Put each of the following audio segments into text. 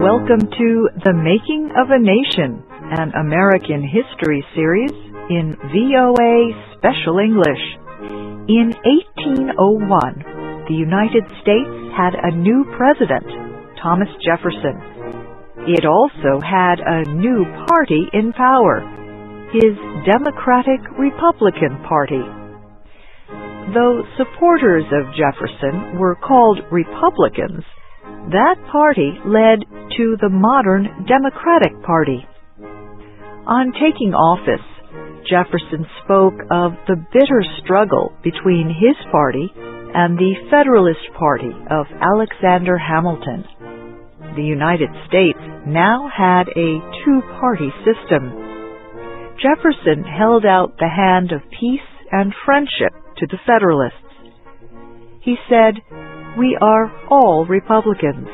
Welcome to The Making of a Nation, an American history series in VOA Special English. In 1801, the United States had a new president, Thomas Jefferson. It also had a new party in power, his Democratic-Republican Party. Though supporters of Jefferson were called Republicans, that party led to the modern Democratic Party. On taking office, Jefferson spoke of the bitter struggle between his party and the Federalist Party of Alexander Hamilton. The United States now had a two-party system. Jefferson held out the hand of peace and friendship to the Federalists. He said, "We are all Republicans.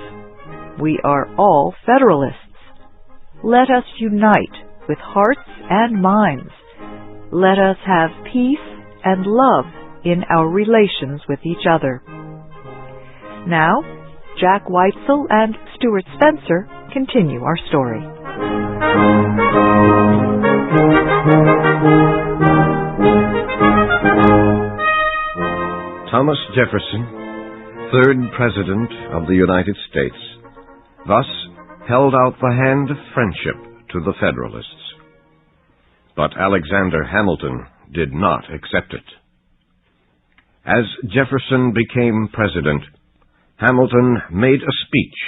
We are all Federalists. Let us unite with hearts and minds. Let us have peace and love in our relations with each other." Now, Jack Weitzel and Stuart Spencer continue our story. Thomas Jefferson, third President of the United States, thus held out the hand of friendship to the Federalists. But Alexander Hamilton did not accept it. As Jefferson became president, Hamilton made a speech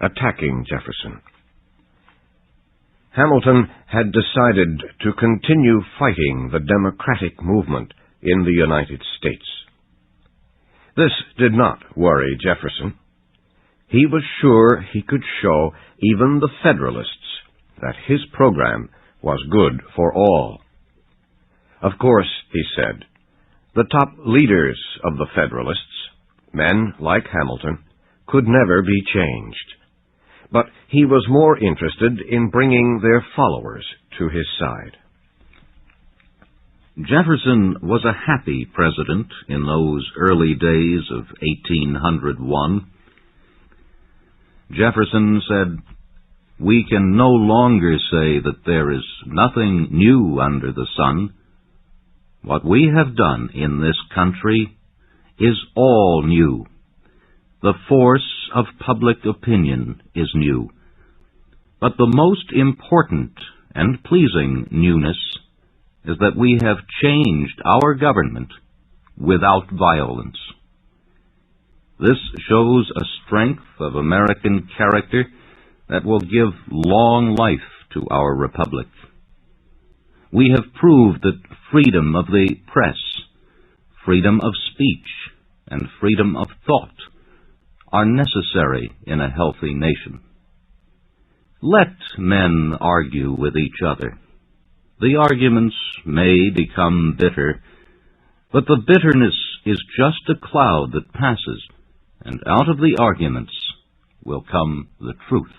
attacking Jefferson. Hamilton had decided to continue fighting the Democratic movement in the United States. This did not worry Jefferson. He was sure he could show even the Federalists that his program was good for all. Of course, he said, the top leaders of the Federalists, men like Hamilton, could never be changed. But he was more interested in bringing their followers to his side. Jefferson was a happy president in those early days of 1801. Jefferson said, "We can no longer say that there is nothing new under the sun. What we have done in this country is all new. The force of public opinion is new. But the most important and pleasing newness is that we have changed our government without violence. This shows a strength of American character that will give long life to our republic. We have proved that freedom of the press, freedom of speech, and freedom of thought are necessary in a healthy nation. Let men argue with each other. The arguments may become bitter, but the bitterness is just a cloud that passes, and out of the arguments will come the truth."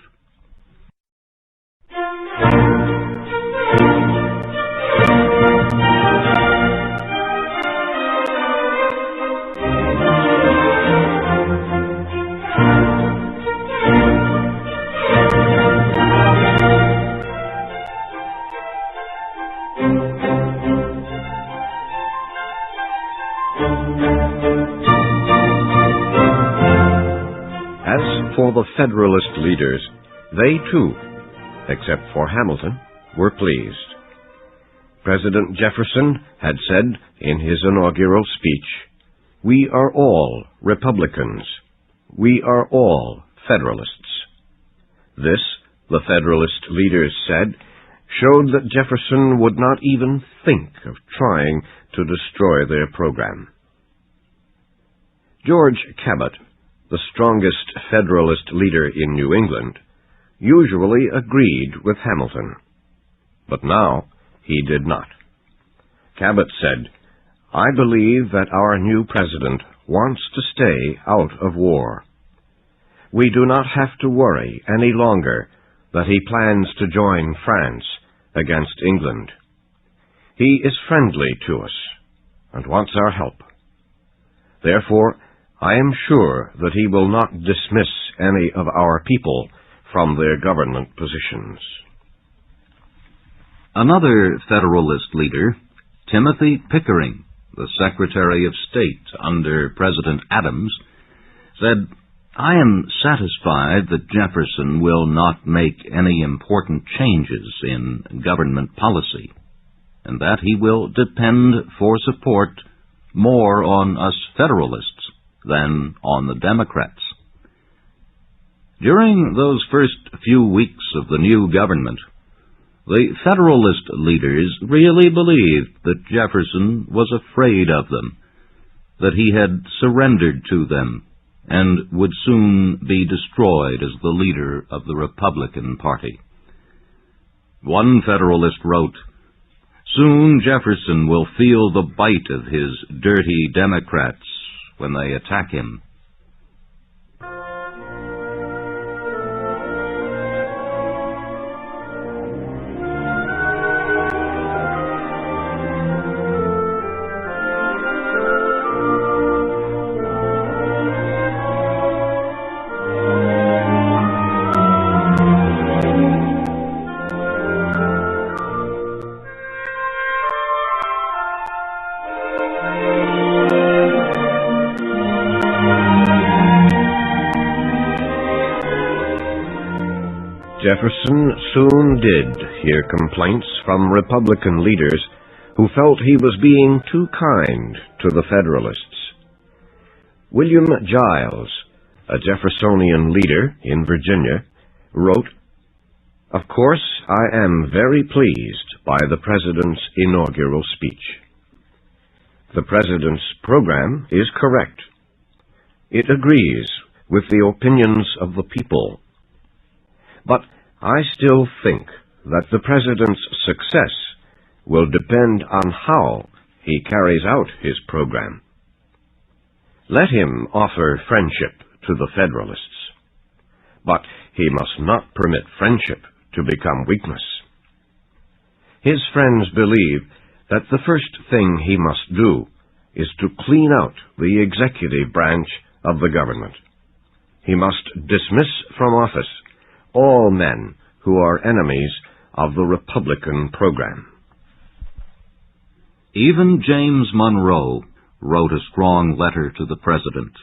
As for the Federalist leaders, they too, except for Hamilton, were pleased. President Jefferson had said in his inaugural speech, "We are all Republicans. We are all Federalists." This, the Federalist leaders said, showed that Jefferson would not even think of trying to destroy their program. George Cabot, the strongest Federalist leader in New England, usually agreed with Hamilton. But now he did not. Cabot said, "I believe that our new president wants to stay out of war. We do not have to worry any longer that he plans to join France against England. He is friendly to us and wants our help. Therefore, I am sure that he will not dismiss any of our people from their government positions. Another Federalist leader, Timothy Pickering, the Secretary of State under President Adams, said, "I am satisfied that Jefferson will not make any important changes in government policy, and that he will depend for support more on us Federalists than on the Democrats." During those first few weeks of the new government, the Federalist leaders really believed that Jefferson was afraid of them, that he had surrendered to them, and would soon be destroyed as the leader of the Republican Party. One Federalist wrote, "Soon Jefferson will feel the bite of his dirty Democrats when they attack him." Jefferson soon did hear complaints from Republican leaders who felt he was being too kind to the Federalists. William Giles, a Jeffersonian leader in Virginia, wrote, "Of course, I am very pleased by the President's inaugural speech. The President's program is correct. It agrees with the opinions of the people. But I still think that the President's success will depend on how he carries out his program. Let him offer friendship to the Federalists, but he must not permit friendship to become weakness. His friends believe that the first thing he must do is to clean out the executive branch of the government. He must dismiss from office all men who are enemies of the Republican program." Even James Monroe wrote a strong letter to the President.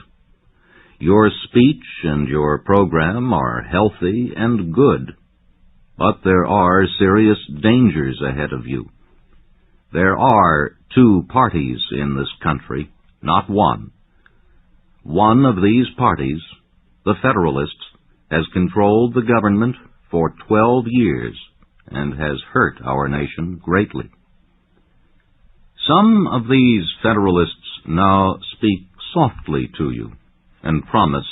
"Your speech and your program are healthy and good, but there are serious dangers ahead of you. There are two parties in this country, not one. One of these parties, the Federalists, has controlled the government for 12 years and has hurt our nation greatly. Some of these Federalists now speak softly to you and promise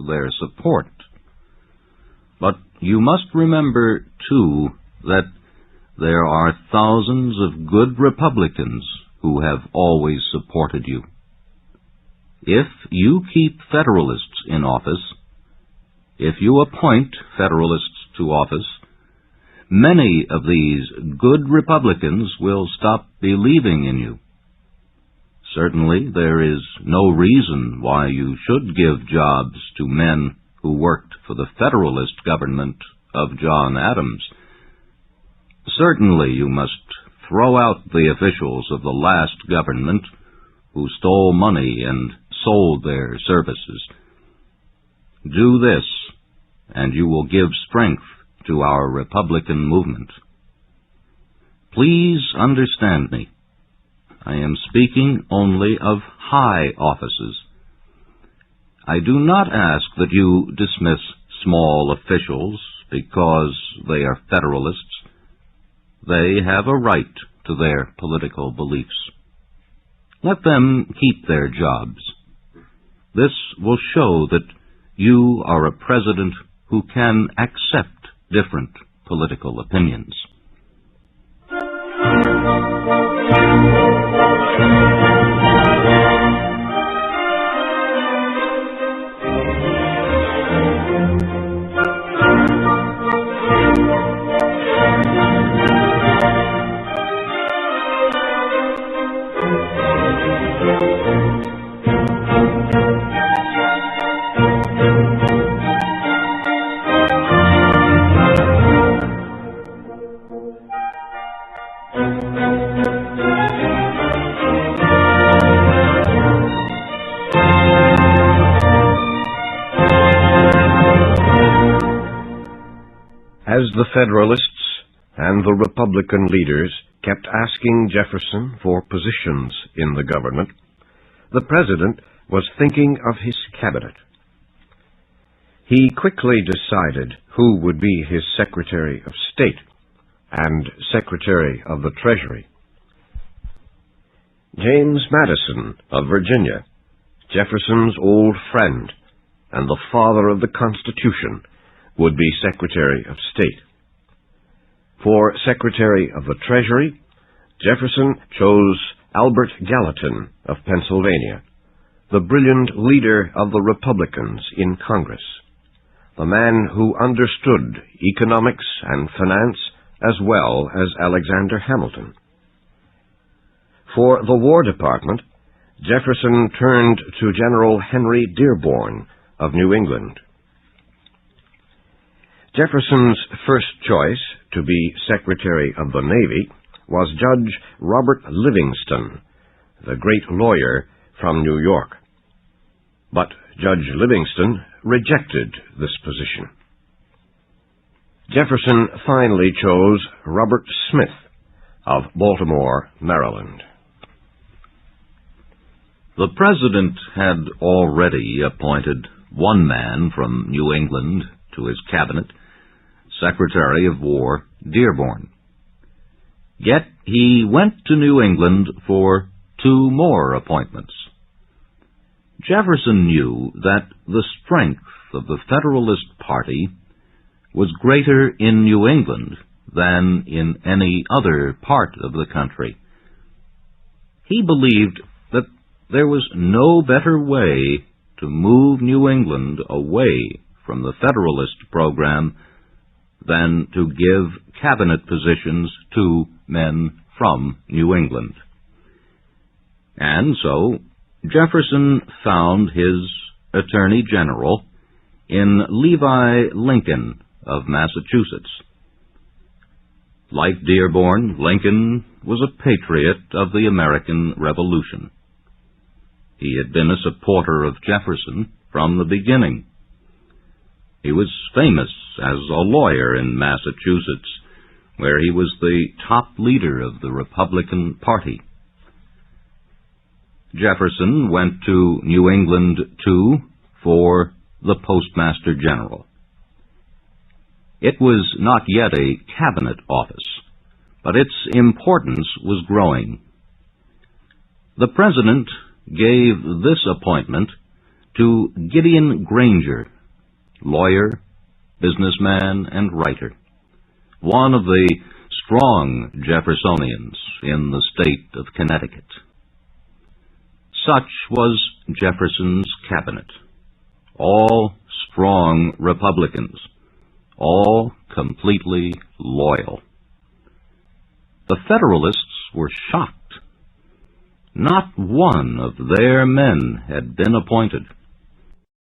their support. But you must remember, too, that there are thousands of good Republicans who have always supported you. If you keep Federalists in office, if you appoint Federalists to office, many of these good Republicans will stop believing in you. Certainly, there is no reason why you should give jobs to men who worked for the Federalist government of John Adams. Certainly, you must throw out the officials of the last government who stole money and sold their services. Do this, and you will give strength to our Republican movement. Please understand me. I am speaking only of high offices. I do not ask that you dismiss small officials because they are Federalists. They have a right to their political beliefs. Let them keep their jobs. This will show that you are a president who can accept different political opinions." As the Federalists and the Republican leaders kept asking Jefferson for positions in the government, the President was thinking of his cabinet. He quickly decided who would be his Secretary of State and Secretary of the Treasury. James Madison of Virginia, Jefferson's old friend and the father of the Constitution, would be Secretary of State. For Secretary of the Treasury, Jefferson chose Albert Gallatin of Pennsylvania, the brilliant leader of the Republicans in Congress, the man who understood economics and finance as well as Alexander Hamilton. For the War Department, Jefferson turned to General Henry Dearborn of New England. Jefferson's first choice to be Secretary of the Navy was Judge Robert Livingston, the great lawyer from New York. But Judge Livingston rejected this position. Jefferson finally chose Robert Smith of Baltimore, Maryland. The President had already appointed one man from New England to his cabinet, Secretary of War Dearborn. Yet he went to New England for two more appointments. Jefferson knew that the strength of the Federalist party was greater in New England than in any other part of the country. He believed that there was no better way to move New England away from the Federalist program than to give cabinet positions to men from New England. And so Jefferson found his Attorney General in Levi Lincoln of Massachusetts. Like Dearborn, Lincoln was a patriot of the American Revolution. He had been a supporter of Jefferson from the beginning. He was famous as a lawyer in Massachusetts, where he was the top leader of the Republican Party. Jefferson went to New England, too, for the Postmaster General. It was not yet a cabinet office, but its importance was growing. The President gave this appointment to Gideon Granger, lawyer, businessman, and writer, one of the strong Jeffersonians in the state of Connecticut. Such was Jefferson's cabinet, all strong Republicans, all completely loyal. The Federalists were shocked. Not one of their men had been appointed.